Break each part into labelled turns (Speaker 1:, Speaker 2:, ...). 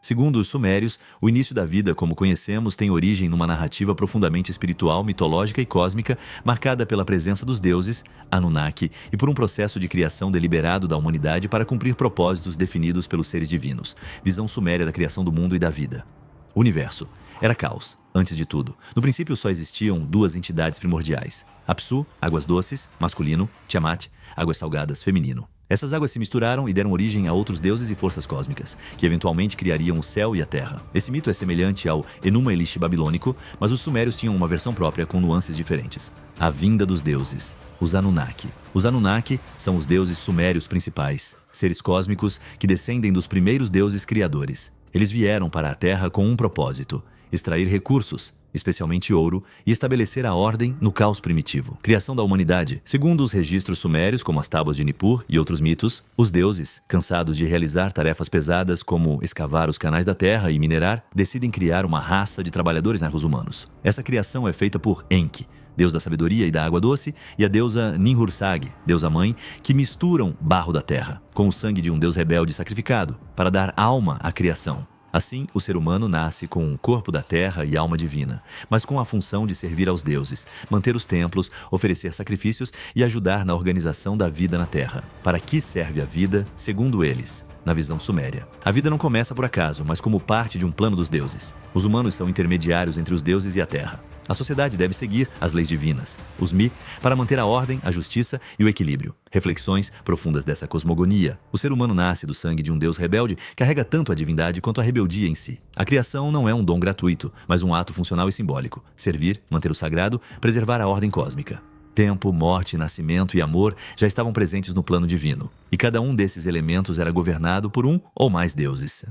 Speaker 1: Segundo os sumérios, o início da vida como conhecemos tem origem numa narrativa profundamente espiritual, mitológica e cósmica, marcada pela presença dos deuses, Anunnaki, e por um processo de criação deliberado da humanidade para cumprir propósitos definidos pelos seres divinos. Visão suméria da criação do mundo e da vida. O universo era caos, antes de tudo. No princípio só existiam duas entidades primordiais: Apsu, águas doces, masculino, Tiamat, águas salgadas, feminino. Essas águas se misturaram e deram origem a outros deuses e forças cósmicas, que eventualmente criariam o céu e a terra. Esse mito é semelhante ao Enuma Elish babilônico, mas os sumérios tinham uma versão própria com nuances diferentes. A vinda dos deuses, os Anunnaki. Os Anunnaki são os deuses sumérios principais, seres cósmicos que descendem dos primeiros deuses criadores. Eles vieram para a Terra com um propósito: extrair recursos, especialmente ouro, e estabelecer a ordem no caos primitivo. Criação da humanidade. Segundo os registros sumérios, como as tábuas de Nippur e outros mitos, os deuses, cansados de realizar tarefas pesadas como escavar os canais da terra e minerar, decidem criar uma raça de trabalhadores humanos. Essa criação é feita por Enki, deus da sabedoria e da água doce, e a deusa Ninhursag, deusa mãe, que misturam barro da terra com o sangue de um deus rebelde sacrificado para dar alma à criação. Assim, o ser humano nasce com o corpo da terra e alma divina, mas com a função de servir aos deuses, manter os templos, oferecer sacrifícios e ajudar na organização da vida na terra. Para que serve a vida, segundo eles? Na visão suméria, a vida não começa por acaso, mas como parte de um plano dos deuses. Os humanos são intermediários entre os deuses e a terra. A sociedade deve seguir as leis divinas, os Mi, para manter a ordem, a justiça e o equilíbrio. Reflexões profundas dessa cosmogonia. O ser humano nasce do sangue de um deus rebelde, carrega tanto a divindade quanto a rebeldia em si. A criação não é um dom gratuito, mas um ato funcional e simbólico. Servir, manter o sagrado, preservar a ordem cósmica. Tempo, morte, nascimento e amor já estavam presentes no plano divino, e cada um desses elementos era governado por um ou mais deuses.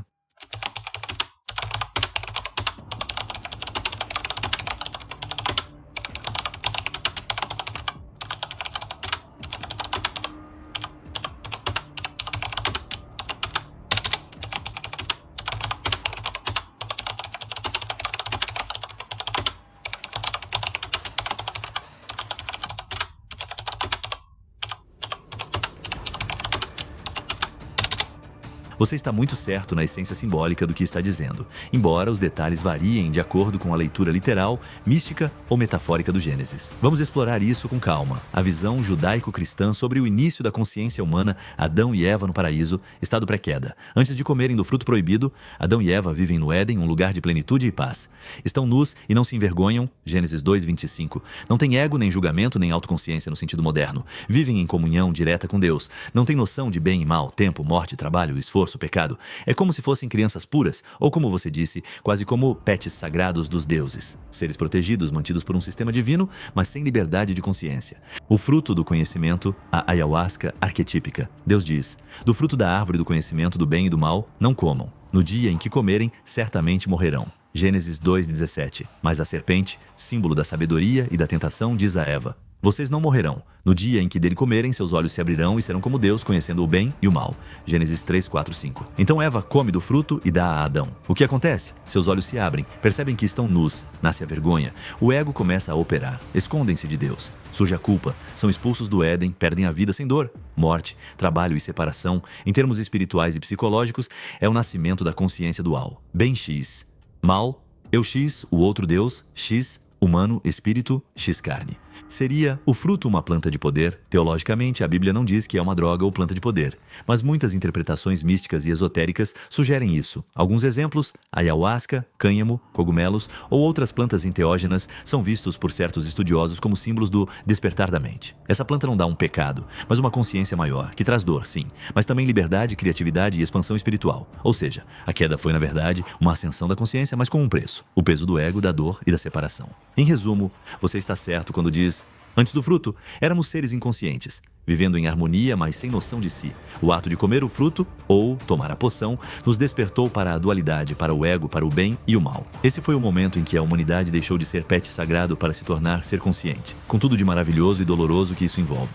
Speaker 1: Você está muito certo na essência simbólica do que está dizendo, embora os detalhes variem de acordo com a leitura literal, mística ou metafórica do Gênesis. Vamos explorar isso com calma. A visão judaico-cristã sobre o início da consciência humana, Adão e Eva no paraíso, estado pré-queda. Antes de comerem do fruto proibido, Adão e Eva vivem no Éden, um lugar de plenitude e paz. Estão nus e não se envergonham, Gênesis 2:25. Não têm ego, nem julgamento, nem autoconsciência no sentido moderno. Vivem em comunhão direta com Deus. Não têm noção de bem e mal, tempo, morte, trabalho, esforço, pecado. É como se fossem crianças puras, ou como você disse, quase como pets sagrados dos deuses. Seres protegidos, mantidos por um sistema divino, mas sem liberdade de consciência. O fruto do conhecimento, a ayahuasca arquetípica. Deus diz: do fruto da árvore do conhecimento do bem e do mal, não comam. No dia em que comerem, certamente morrerão. Gênesis 2:17. Mas a serpente, símbolo da sabedoria e da tentação, diz a Eva: vocês não morrerão. No dia em que dele comerem, seus olhos se abrirão e serão como Deus, conhecendo o bem e o mal. Gênesis 3:4-5. Então Eva come do fruto e dá a Adão. O que acontece? Seus olhos se abrem, percebem que estão nus, nasce a vergonha. O ego começa a operar, escondem-se de Deus. Surge a culpa, são expulsos do Éden, perdem a vida sem dor. Morte, trabalho e separação, em termos espirituais e psicológicos, é o nascimento da consciência dual. Bem X. Mal, eu X, o outro Deus, X, humano, espírito, X carne. Seria o fruto uma planta de poder? Teologicamente, a Bíblia não diz que é uma droga ou planta de poder, mas muitas interpretações místicas e esotéricas sugerem isso. Alguns exemplos: ayahuasca, cânhamo, cogumelos ou outras plantas enteógenas são vistos por certos estudiosos como símbolos do despertar da mente. Essa planta não dá um pecado, mas uma consciência maior, que traz dor, sim, mas também liberdade, criatividade e expansão espiritual. Ou seja, a queda foi, na verdade, uma ascensão da consciência, mas com um preço: o peso do ego, da dor e da separação. Em resumo, você está certo quando diz: antes do fruto, éramos seres inconscientes, vivendo em harmonia, mas sem noção de si. O ato de comer o fruto, ou tomar a poção, nos despertou para a dualidade, para o ego, para o bem e o mal. Esse foi o momento em que a humanidade deixou de ser pet sagrado para se tornar ser consciente, com tudo de maravilhoso e doloroso que isso envolve.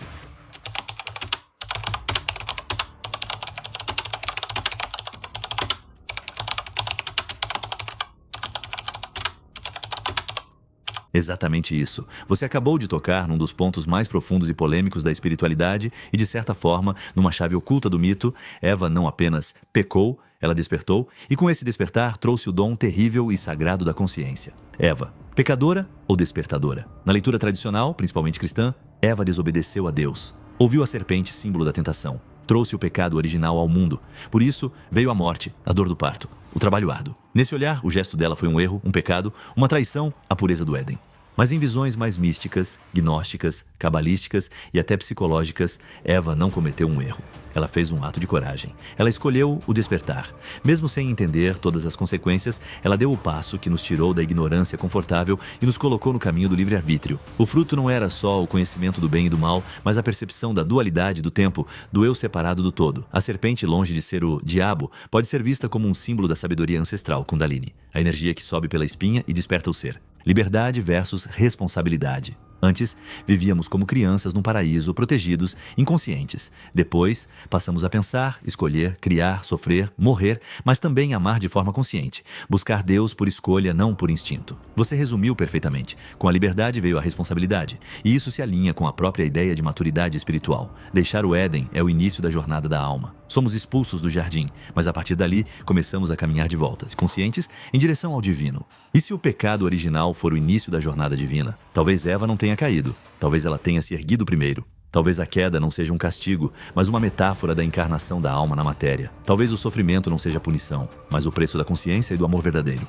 Speaker 1: Exatamente isso. Você acabou de tocar num dos pontos mais profundos e polêmicos da espiritualidade e, de certa forma, numa chave oculta do mito. Eva não apenas pecou, ela despertou, e com esse despertar trouxe o dom terrível e sagrado da consciência. Eva, pecadora ou despertadora? Na leitura tradicional, principalmente cristã, Eva desobedeceu a Deus. Ouviu a serpente, símbolo da tentação. Trouxe o pecado original ao mundo. Por isso, veio a morte, a dor do parto, o trabalho árduo. Nesse olhar, o gesto dela foi um erro, um pecado, uma traição à pureza do Éden. Mas em visões mais místicas, gnósticas, cabalísticas e até psicológicas, Eva não cometeu um erro. Ela fez um ato de coragem. Ela escolheu o despertar. Mesmo sem entender todas as consequências, ela deu o passo que nos tirou da ignorância confortável e nos colocou no caminho do livre-arbítrio. O fruto não era só o conhecimento do bem e do mal, mas a percepção da dualidade do tempo, do eu separado do todo. A serpente, longe de ser o diabo, pode ser vista como um símbolo da sabedoria ancestral, Kundalini, a energia que sobe pela espinha e desperta o ser. Liberdade versus responsabilidade. Antes, vivíamos como crianças num paraíso, protegidos, inconscientes. Depois, passamos a pensar, escolher, criar, sofrer, morrer, mas também amar de forma consciente. Buscar Deus por escolha, não por instinto. Você resumiu perfeitamente. Com a liberdade veio a responsabilidade. E isso se alinha com a própria ideia de maturidade espiritual. Deixar o Éden é o início da jornada da alma. Somos expulsos do jardim, mas a partir dali começamos a caminhar de volta, conscientes, em direção ao divino. E se o pecado original for o início da jornada divina? Talvez Eva não tenha caído, talvez ela tenha se erguido primeiro. Talvez a queda não seja um castigo, mas uma metáfora da encarnação da alma na matéria. Talvez o sofrimento não seja punição, mas o preço da consciência e do amor verdadeiro.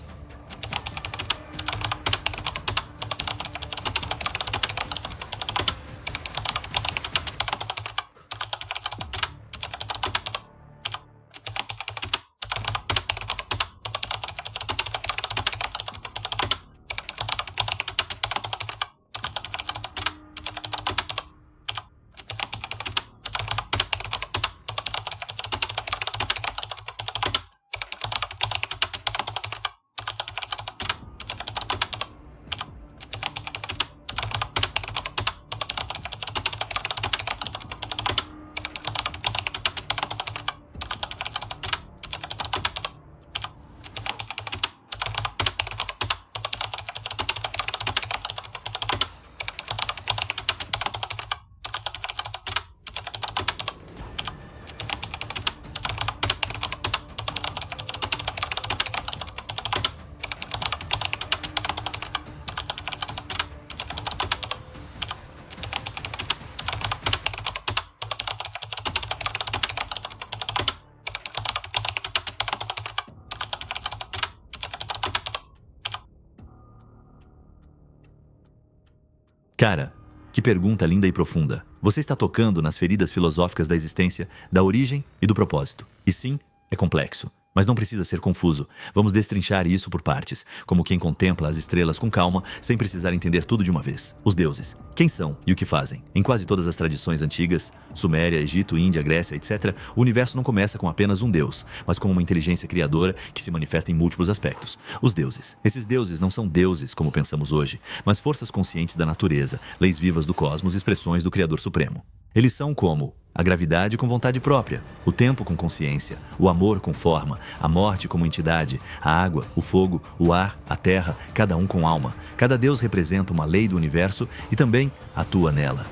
Speaker 1: Cara, que pergunta linda e profunda. Você está tocando nas feridas filosóficas da existência, da origem e do propósito. E sim, é complexo. Mas não precisa ser confuso. Vamos destrinchar isso por partes, como quem contempla as estrelas com calma, sem precisar entender tudo de uma vez. Os deuses. Quem são e o que fazem? Em quase todas as tradições antigas, Suméria, Egito, Índia, Grécia, etc., o universo não começa com apenas um deus, mas com uma inteligência criadora que se manifesta em múltiplos aspectos. Os deuses. Esses deuses não são deuses como pensamos hoje, mas forças conscientes da natureza, leis vivas do cosmos, expressões do Criador Supremo. Eles são como a gravidade com vontade própria, o tempo com consciência, o amor com forma, a morte como entidade, a água, o fogo, o ar, a terra, cada um com alma. Cada deus representa uma lei do universo e também atua nela.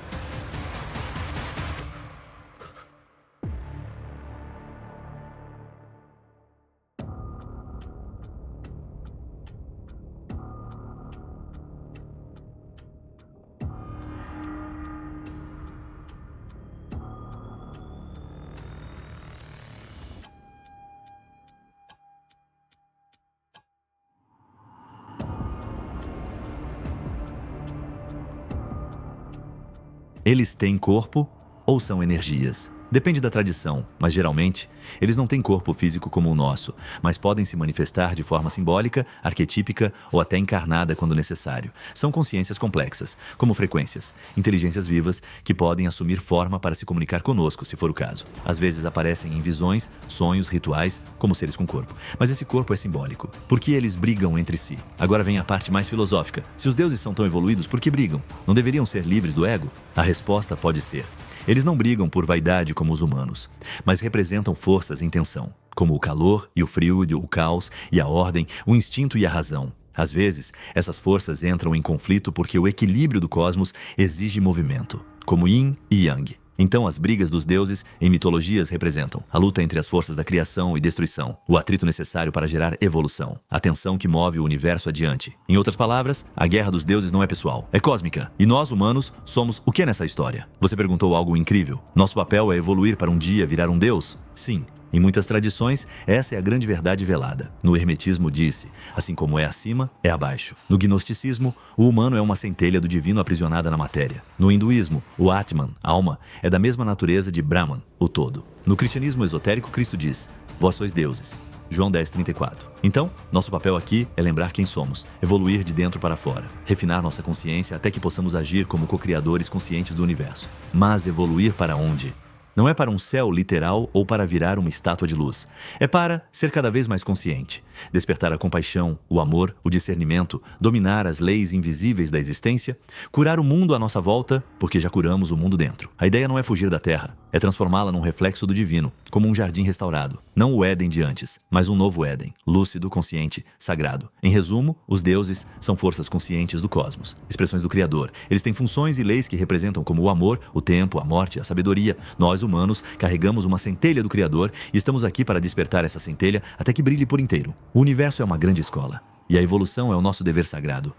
Speaker 1: Eles têm corpo ou são energias? Depende da tradição, mas geralmente, eles não têm corpo físico como o nosso, mas podem se manifestar de forma simbólica, arquetípica ou até encarnada quando necessário. São consciências complexas, como frequências, inteligências vivas que podem assumir forma para se comunicar conosco, se for o caso. Às vezes aparecem em visões, sonhos, rituais, como seres com corpo. Mas esse corpo é simbólico. Por que eles brigam entre si? Agora vem a parte mais filosófica. Se os deuses são tão evoluídos, por que brigam? Não deveriam ser livres do ego? A resposta pode ser: eles não brigam por vaidade como os humanos, mas representam forças em tensão, como o calor e o frio, o caos e a ordem, o instinto e a razão. Às vezes, essas forças entram em conflito porque o equilíbrio do cosmos exige movimento, como Yin e Yang. Então, as brigas dos deuses em mitologias representam a luta entre as forças da criação e destruição, o atrito necessário para gerar evolução, a tensão que move o universo adiante. Em outras palavras, a guerra dos deuses não é pessoal, é cósmica. E nós, humanos, somos o que nessa história? Você perguntou algo incrível. Nosso papel é evoluir para um dia virar um deus? Sim. Em muitas tradições, essa é a grande verdade velada. No hermetismo disse, assim como é acima, é abaixo. No gnosticismo, o humano é uma centelha do divino aprisionada na matéria. No hinduísmo, o Atman, alma, é da mesma natureza de Brahman, o todo. No cristianismo esotérico, Cristo diz, vós sois deuses. João 10:34. Então, nosso papel aqui é lembrar quem somos, evoluir de dentro para fora, refinar nossa consciência até que possamos agir como co-criadores conscientes do universo. Mas evoluir para onde? Não é para um céu literal ou para virar uma estátua de luz. É para ser cada vez mais consciente, despertar a compaixão, o amor, o discernimento, dominar as leis invisíveis da existência, curar o mundo à nossa volta, porque já curamos o mundo dentro. A ideia não é fugir da Terra, é transformá-la num reflexo do divino, como um jardim restaurado. Não o Éden de antes, mas um novo Éden, lúcido, consciente, sagrado. Em resumo, os deuses são forças conscientes do cosmos, expressões do Criador. Eles têm funções e leis que representam como o amor, o tempo, a morte, a sabedoria. Nós, humanos, carregamos uma centelha do Criador e estamos aqui para despertar essa centelha até que brilhe por inteiro. O universo é uma grande escola e a evolução é o nosso dever sagrado.